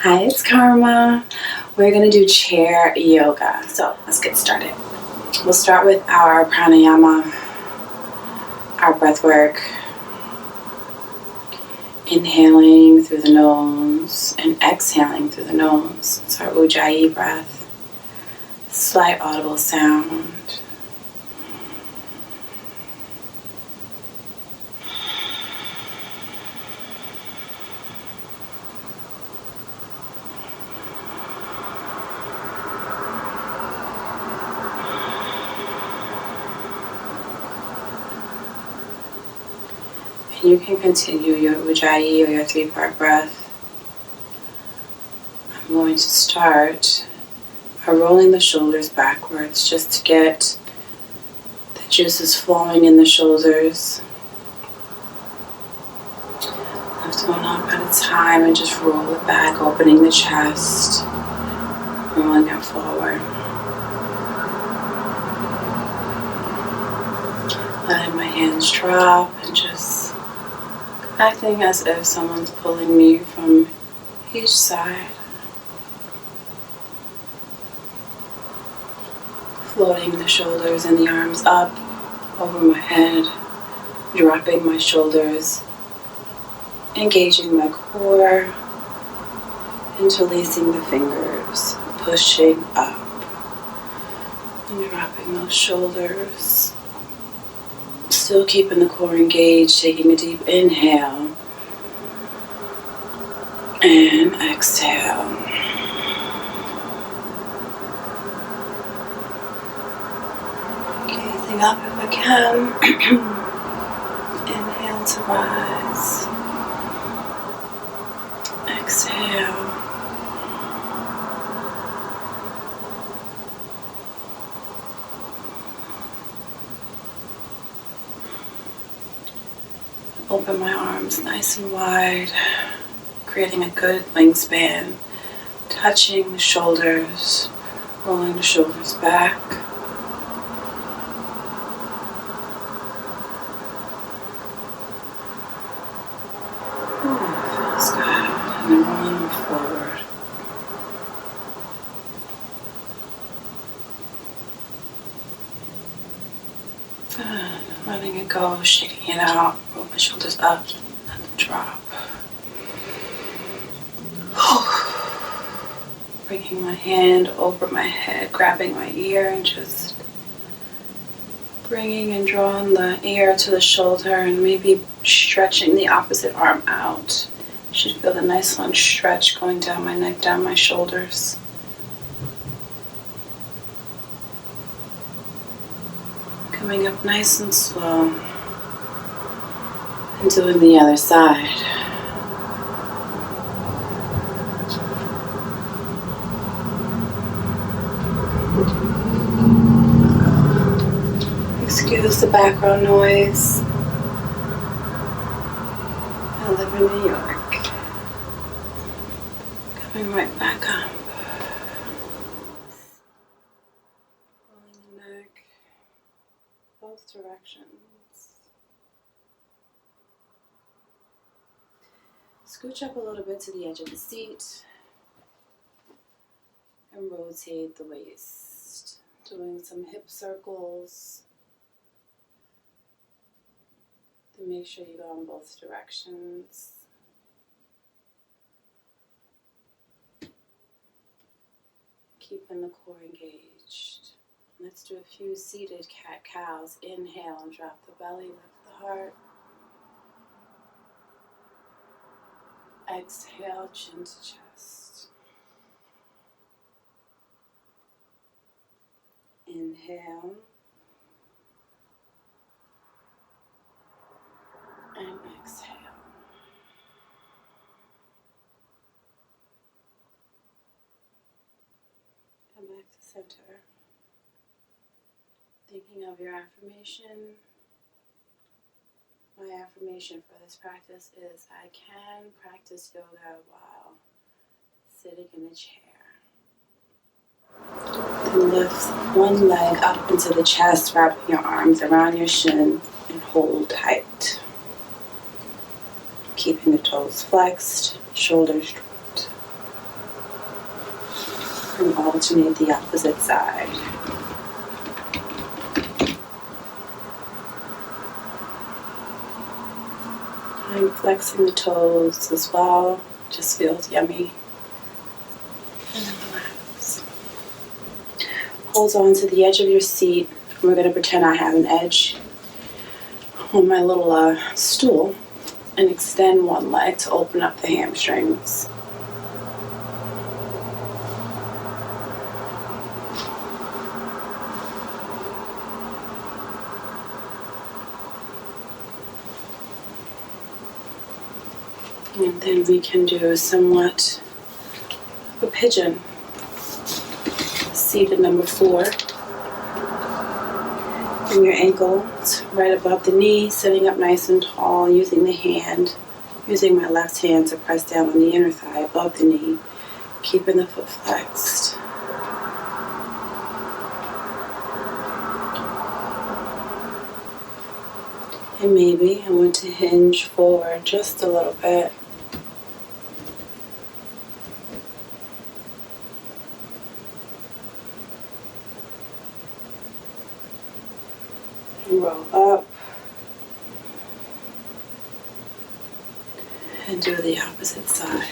Hi, it's Karma. We're going to do chair yoga. So let's get started. We'll start with our pranayama, our breath work. Inhaling through the nose and exhaling through the nose. It's our ujjayi breath. Slight audible sound. And you can continue your ujjayi or your 3-part breath. I'm going to start by rolling the shoulders backwards just to get the juices flowing in the shoulders. Lift one up at a time and just roll it back, opening the chest, rolling it forward. Letting my hands drop and just acting as if someone's pulling me from each side. Floating the shoulders and the arms up over my head, dropping my shoulders, engaging my core, interlacing the fingers, pushing up, and dropping those shoulders. Still keeping the core engaged, taking a deep inhale and exhale. Gazing up if I can. Inhale to rise. Exhale. Open my arms nice and wide, creating a good wingspan, touching the shoulders, rolling the shoulders back. Feels good. And then rolling them forward. Good. Letting it go, shaking it out. Roll my shoulders up, let them drop. Bringing my hand over my head, grabbing my ear and just bringing and drawing the ear to the shoulder and maybe stretching the opposite arm out. Should feel the nice lunge stretch going down my neck, down my shoulders. Coming up nice and slow and doing the other side. Excuse the background noise. I live in New York. Coming right back up. Rolling the neck both directions. Scooch up a little bit to the edge of the seat and rotate the waist. Doing some hip circles. To make sure you go in both directions. Keeping the core engaged. Let's do a few seated cat-cows. Inhale and drop the belly, lift the heart. Exhale, chin to chest. Inhale. And exhale. Come back to center. Thinking of your affirmation. My affirmation for this practice is I can practice yoga while sitting in a chair. Then lift one leg up into the chest, wrapping your arms around your shin and hold tight. Keeping the toes flexed, shoulders drooped. and alternate the opposite side. I'm flexing the toes as well. Just feels yummy. And then relax. Hold on to the edge of your seat. We're going to pretend I have an edge on my little stool and extend one leg to open up the hamstrings. And then we can do somewhat of a pigeon. Seated number 4. Bring your ankles right above the knee, sitting up nice and tall, using my left hand to press down on the inner thigh above the knee, keeping the foot flexed. And maybe I want to hinge forward just a little bit. Roll up and do the opposite side.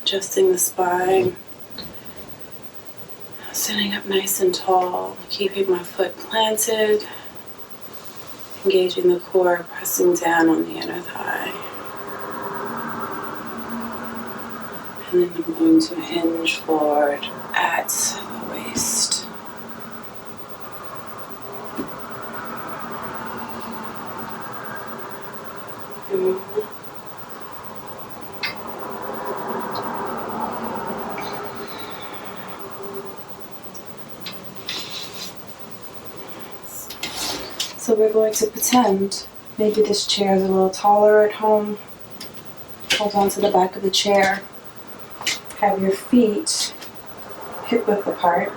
Adjusting the spine, sitting up nice and tall, keeping my foot planted, engaging the core, pressing down on the inner thigh. And then I'm going to hinge forward at the waist. So we're going to pretend maybe this chair is a little taller at home. Hold on to the back of the chair. Have your feet hip width apart.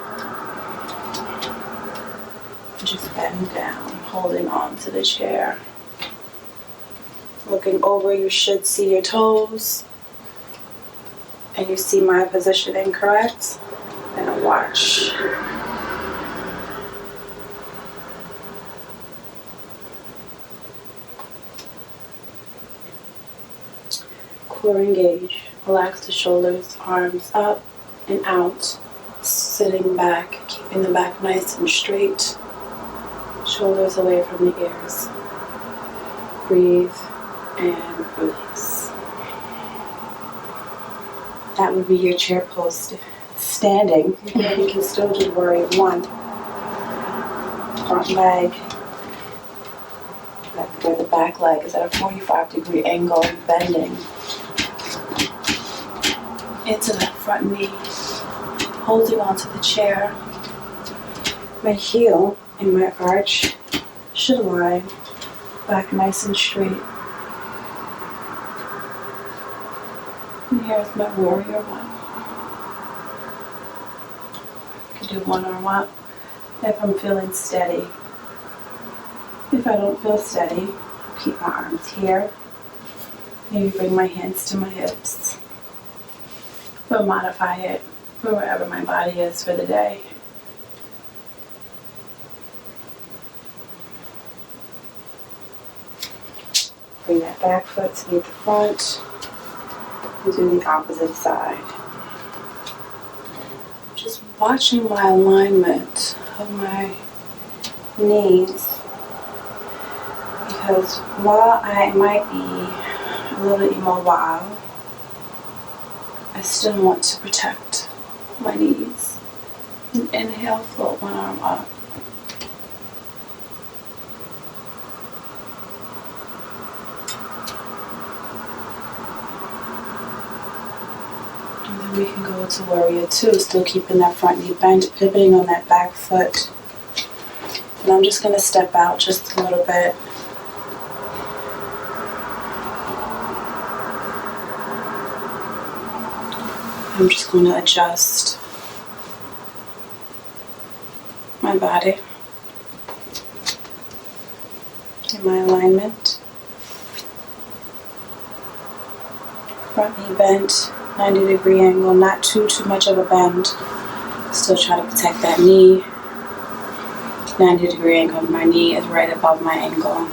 Just bend down, holding on to the chair. Looking over, you should see your toes. And you see my positioning, correct? And watch. Core engage. Relax the shoulders, arms up and out. Sitting back, keeping the back nice and straight. Shoulders away from the ears. Breathe and release. That would be your chair pose standing. You can still do warrior 1. Front leg. Where the back leg is at a 45-degree angle, bending into that front knee, holding onto the chair. My heel and my arch should align, back nice and straight. And here's my warrior 1. I can do one arm up if I'm feeling steady. If I don't feel steady, I'll keep my arms here. Maybe bring my hands to my hips. Or modify it for wherever my body is for the day. Bring that back foot to meet the front. And do the opposite side. Just watching my alignment of my knees. Because while I might be a little immobile, I still want to protect my knees. And inhale, float one arm up. And then we can go to warrior 2, still keeping that front knee bent, pivoting on that back foot. And I'm just going to step out just a little bit. I'm just going to adjust my body and my alignment. Front knee bent, 90-degree angle, not too much of a bend. Still trying to protect that knee. 90-degree angle, my knee is right above my ankle.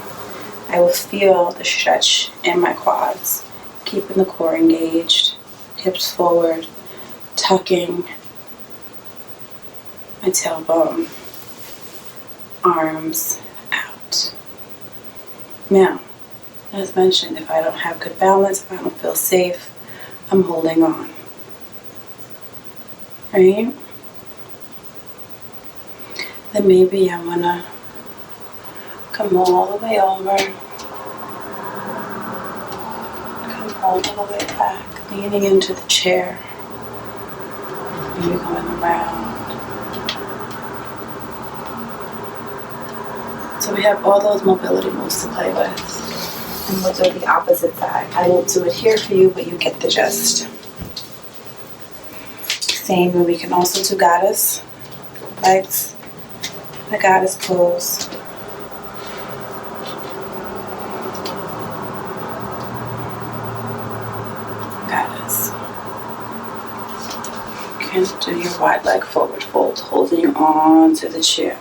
I will feel the stretch in my quads, keeping the core engaged, hips forward, tucking my tailbone, arms out. Now, as mentioned, if I don't have good balance, if I don't feel safe, I'm holding on. Right? Then maybe I want to come all the way over, come all the way back, leaning into the chair, maybe going around. So we have all those mobility moves to play with. And we'll do the opposite side. I won't do it here for you, but you get the gist. Same, and we can also do goddess, legs, the goddess pose. Goddess. You can do your wide leg forward fold, holding on to the chair.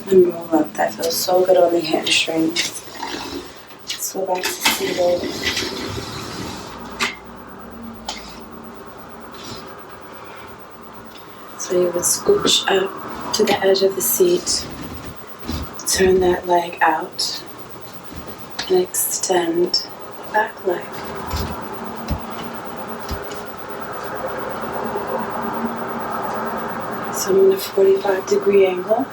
And roll up. That feels so good on the hamstrings. Let's go back to seated. So you would scooch up to the edge of the seat, turn that leg out, and extend the back leg. So I'm in a 45-degree angle.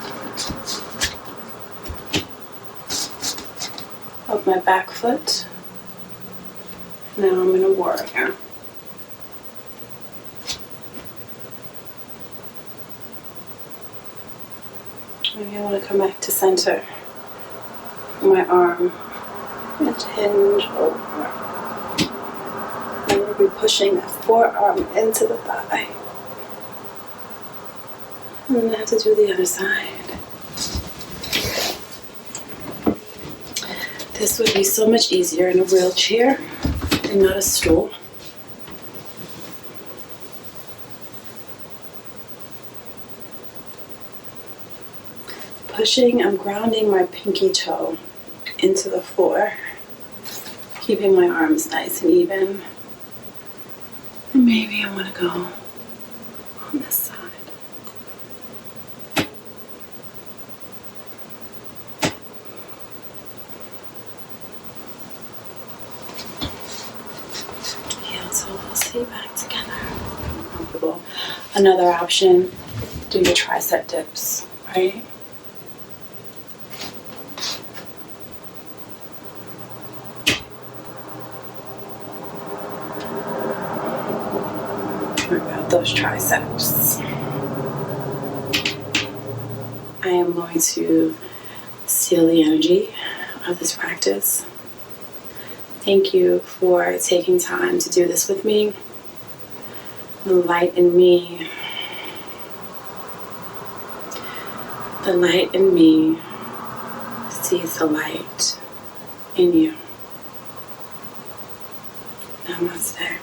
Of my back foot. Now I'm in a warrior. Maybe I want to come back to center. My arm and hinge over. And we'll be pushing that forearm into the thigh. And then I have to do the other side. This would be so much easier in a wheelchair and not a stool. Pushing, I'm grounding my pinky toe into the floor, keeping my arms nice and even. And maybe I want to go on this side. So we'll see back together. Comfortable. Another option, do your tricep dips, right? Work out those triceps. I am going to seal the energy of this practice. Thank you for taking time to do this with me. The light in me sees the light in you. Namaste.